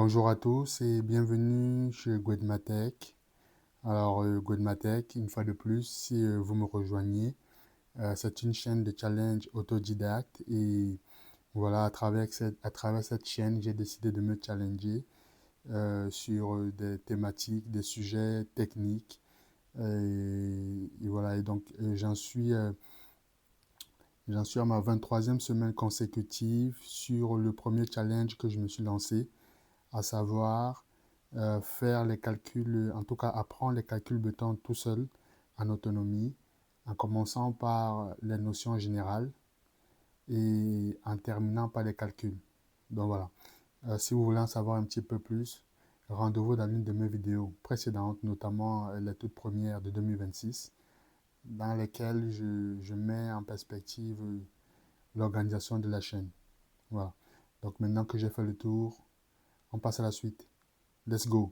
Bonjour à tous et bienvenue chez Gwedmatech. Alors, Gwedmatech, une fois de plus, si vous me rejoignez, c'est une chaîne de challenge autodidacte et voilà, à travers cette chaîne, j'ai décidé de me challenger sur des thématiques, des sujets techniques. Et voilà, et donc j'en suis à ma 23e semaine consécutive sur le premier challenge que je me suis lancé, à savoir faire les calculs, en tout cas apprendre les calculs Python tout seul, en autonomie, en commençant par les notions générales et en terminant par les calculs. Donc voilà. Si vous voulez en savoir un petit peu plus, rendez-vous dans l'une de mes vidéos précédentes, notamment les toutes premières de 2026, dans lesquelles je mets en perspective l'organisation de la chaîne. Voilà. Donc maintenant que j'ai fait le tour, on passe à la suite. Let's go.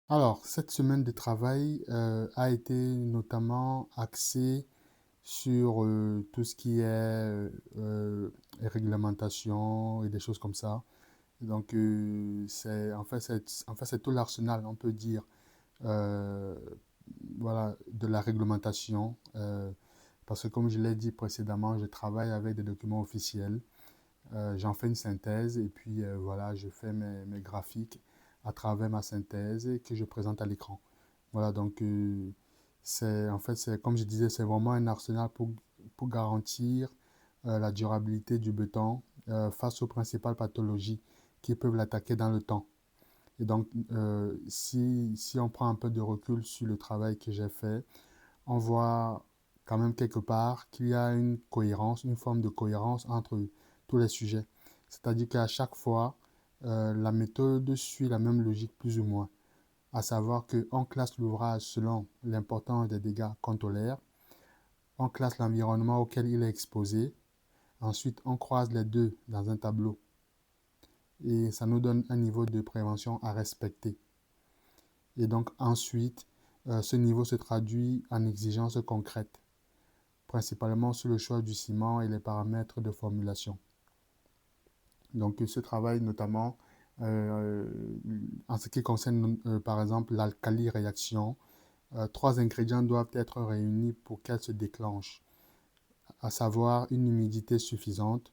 Alors, cette semaine de travail a été notamment axée sur tout ce qui est réglementation et des choses comme ça. Donc, c'est tout l'arsenal, on peut dire, euh, voilà, de la réglementation. Parce que comme je l'ai dit précédemment, je travaille avec des documents officiels. J'en fais une synthèse et puis voilà, je fais mes graphiques à travers ma synthèse et que je présente à l'écran. Voilà, donc comme je disais, c'est vraiment un arsenal pour garantir la durabilité du béton face aux principales pathologies qui peuvent l'attaquer dans le temps. Et donc, si on prend un peu de recul sur le travail que j'ai fait, on voit quand même quelque part qu'il y a une cohérence, une forme de cohérence entre tous les sujets. C'est-à-dire qu'à chaque fois, la méthode suit la même logique plus ou moins, à savoir qu'on classe l'ouvrage selon l'importance des dégâts qu'on tolère, on classe l'environnement auquel il est exposé, ensuite on croise les deux dans un tableau et ça nous donne un niveau de prévention à respecter. Et donc ensuite, ce niveau se traduit en exigences concrètes, principalement sur le choix du ciment et les paramètres de formulation. Donc ce travail notamment euh, en ce qui concerne par exemple l'alcali réaction, trois ingrédients doivent être réunis pour qu'elle se déclenche, à savoir une humidité suffisante,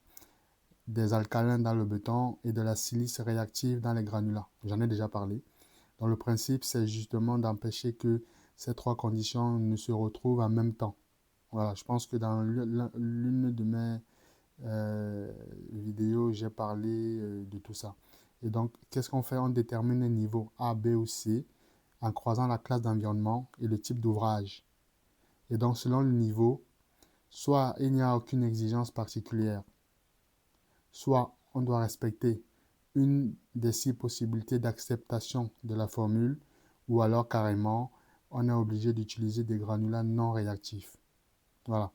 des alcalins dans le béton et de la silice réactive dans les granulats. J'en ai déjà parlé. Donc le principe, c'est justement d'empêcher que ces trois conditions ne se retrouvent en même temps. Voilà, je pense que dans l'une de mes vidéos, j'ai parlé de tout ça. Et donc, qu'est-ce qu'on fait? On détermine un niveau A, B ou C en croisant la classe d'environnement et le type d'ouvrage. Et donc, selon le niveau, soit il n'y a aucune exigence particulière, soit on doit respecter une des six possibilités d'acceptation de la formule, ou alors carrément, on est obligé d'utiliser des granulats non réactifs. Voilà.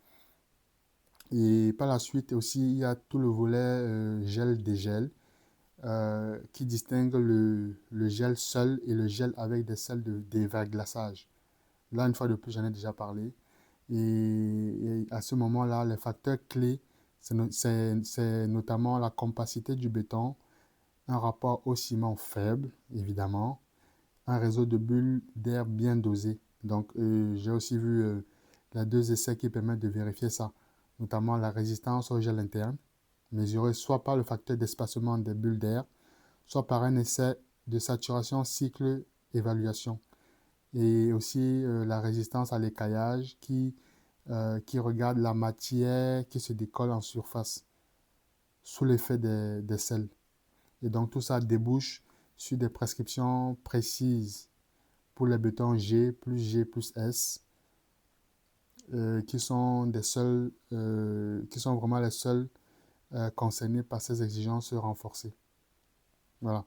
Et par la suite aussi, il y a tout le volet gel-dégel qui distingue le gel seul et le gel avec des sels de verglaçage. Là, une fois de plus, j'en ai déjà parlé. Et à ce moment-là, les facteurs clés, c'est notamment la compacité du béton, un rapport au ciment faible, évidemment, un réseau de bulles d'air bien dosé. Donc, j'ai aussi vu les deux essais qui permettent de vérifier ça, notamment la résistance au gel interne, mesurée soit par le facteur d'espacement des bulles d'air, soit par un essai de saturation cycle évaluation. Et aussi la résistance à l'écaillage qui regarde la matière qui se décolle en surface sous l'effet des sels. Et donc tout ça débouche sur des prescriptions précises pour les bétons G plus S, qui sont qui sont vraiment les seuls concernés par ces exigences renforcées. Voilà.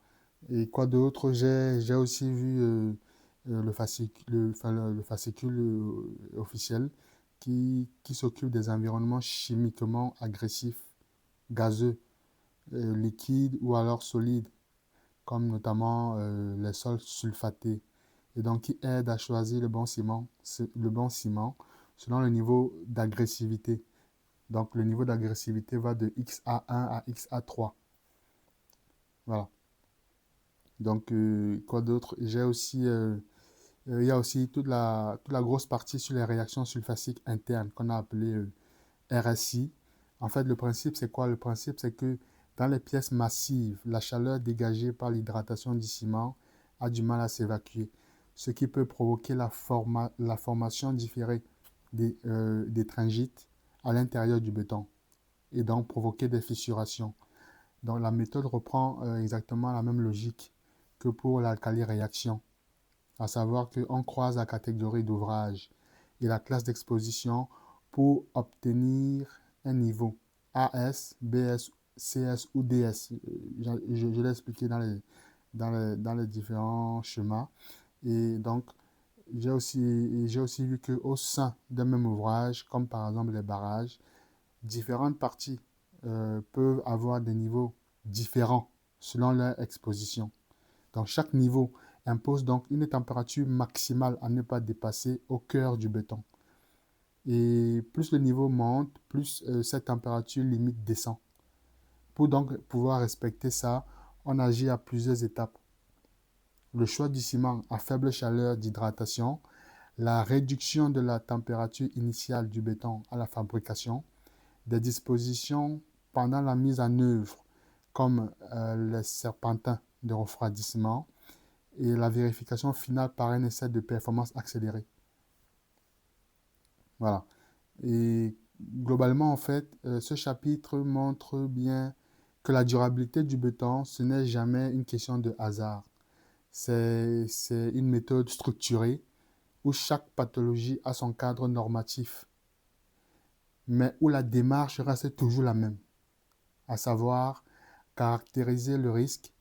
Et quoi d'autre? J'ai aussi vu le fascicule officiel qui s'occupe des environnements chimiquement agressifs, gazeux, liquides ou alors solides, comme notamment les sols sulfatés, et donc qui aide à choisir le bon ciment selon le niveau d'agressivité. Donc le niveau d'agressivité va de XA1 à XA3. Voilà. Donc quoi d'autre? Il y a aussi toute la grosse partie sur les réactions sulfasiques internes qu'on a appelé RSI. En fait, le principe, c'est quoi? Le principe, c'est que dans les pièces massives, la chaleur dégagée par l'hydratation du ciment a du mal à s'évacuer, ce qui peut provoquer la formation différée des tringites à l'intérieur du béton et donc provoquer des fissurations. Donc la méthode reprend exactement la même logique que pour l'alkali réaction, à savoir qu'on croise la catégorie d'ouvrage et la classe d'exposition pour obtenir un niveau AS, BS, CS ou DS. Je l'ai expliqué dans les différents schémas. Et donc, j'ai aussi vu qu'au sein d'un même ouvrage, comme par exemple les barrages, différentes parties peuvent avoir des niveaux différents selon leur exposition. Donc chaque niveau impose donc une température maximale à ne pas dépasser au cœur du béton. Et plus le niveau monte, plus cette température limite descend. Pour donc pouvoir respecter ça, on agit à plusieurs étapes. Le choix du ciment à faible chaleur d'hydratation, la réduction de la température initiale du béton à la fabrication, des dispositions pendant la mise en œuvre comme les serpentins de refroidissement et la vérification finale par un essai de performance accélérée. Voilà. Et globalement, en fait, ce chapitre montre bien que la durabilité du béton, ce n'est jamais une question de hasard. C'est une méthode structurée où chaque pathologie a son cadre normatif, mais où la démarche reste toujours la même, à savoir caractériser le risque,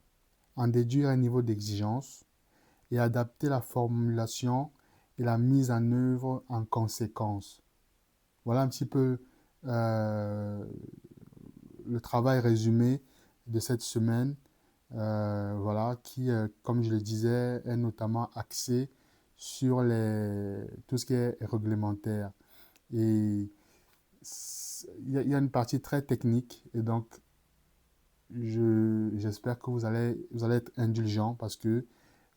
en déduire un niveau d'exigence et adapter la formulation et la mise en œuvre en conséquence. Voilà un petit peu euh, le travail résumé de cette semaine, voilà, qui, comme je le disais, est notamment axé sur tout ce qui est réglementaire. Et il y a une partie très technique, et donc j'espère que vous allez être indulgent parce que,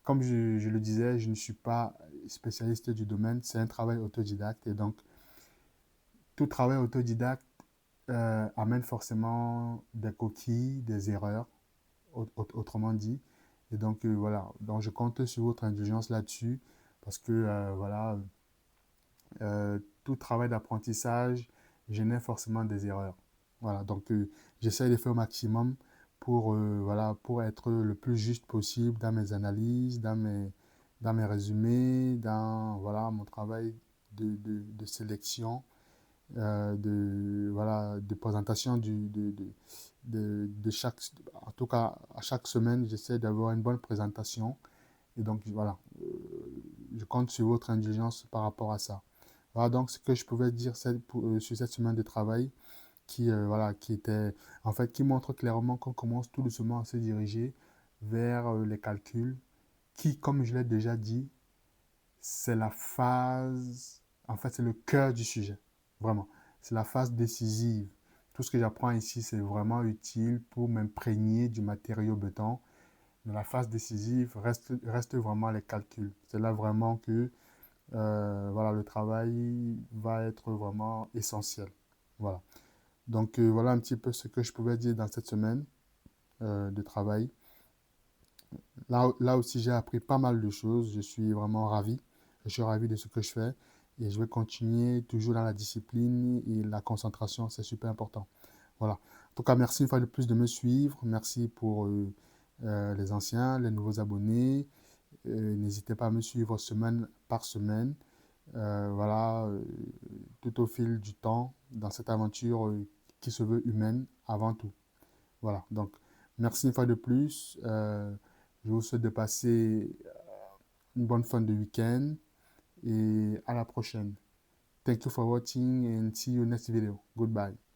comme je le disais, je ne suis pas spécialiste du domaine, c'est un travail autodidacte, et donc tout travail autodidacte amène forcément des coquilles, des erreurs, autrement dit. Et donc voilà, donc je compte sur votre indulgence là-dessus parce que voilà, tout travail d'apprentissage génère forcément des erreurs. Voilà, donc j'essaie de faire au maximum pour, voilà, pour être le plus juste possible dans mes analyses, dans mes résumés, dans voilà, mon travail de sélection, voilà, de présentation de chaque, en tout cas à chaque semaine, j'essaie d'avoir une bonne présentation. Et donc voilà, je compte sur votre indulgence par rapport à ça. Voilà donc ce que je pouvais dire sur cette semaine de travail voilà, qui était, en fait, qui montre clairement qu'on commence tout doucement à se diriger vers les calculs qui, comme je l'ai déjà dit, c'est la phase en fait, c'est le cœur du sujet. Vraiment. C'est la phase décisive. Tout ce que j'apprends ici, c'est vraiment utile pour m'imprégner du matériau béton. Mais la phase décisive reste vraiment les calculs. C'est là vraiment que voilà, le travail va être vraiment essentiel. Voilà. Donc voilà un petit peu ce que je pouvais dire dans cette semaine de travail. Là aussi, j'ai appris pas mal de choses. Je suis vraiment ravi. Je suis ravi de ce que je fais. Et je vais continuer toujours dans la discipline et la concentration. C'est super important. Voilà. En tout cas, merci une fois de plus de me suivre. Merci pour les anciens, les nouveaux abonnés. N'hésitez pas à me suivre semaine par semaine. Voilà, tout au fil du temps, dans cette aventure qui se veut humaine avant tout. Voilà, donc merci une fois de plus. Je vous souhaite de passer une bonne fin de week-end et à la prochaine. Thank you for watching and see you next video. Goodbye.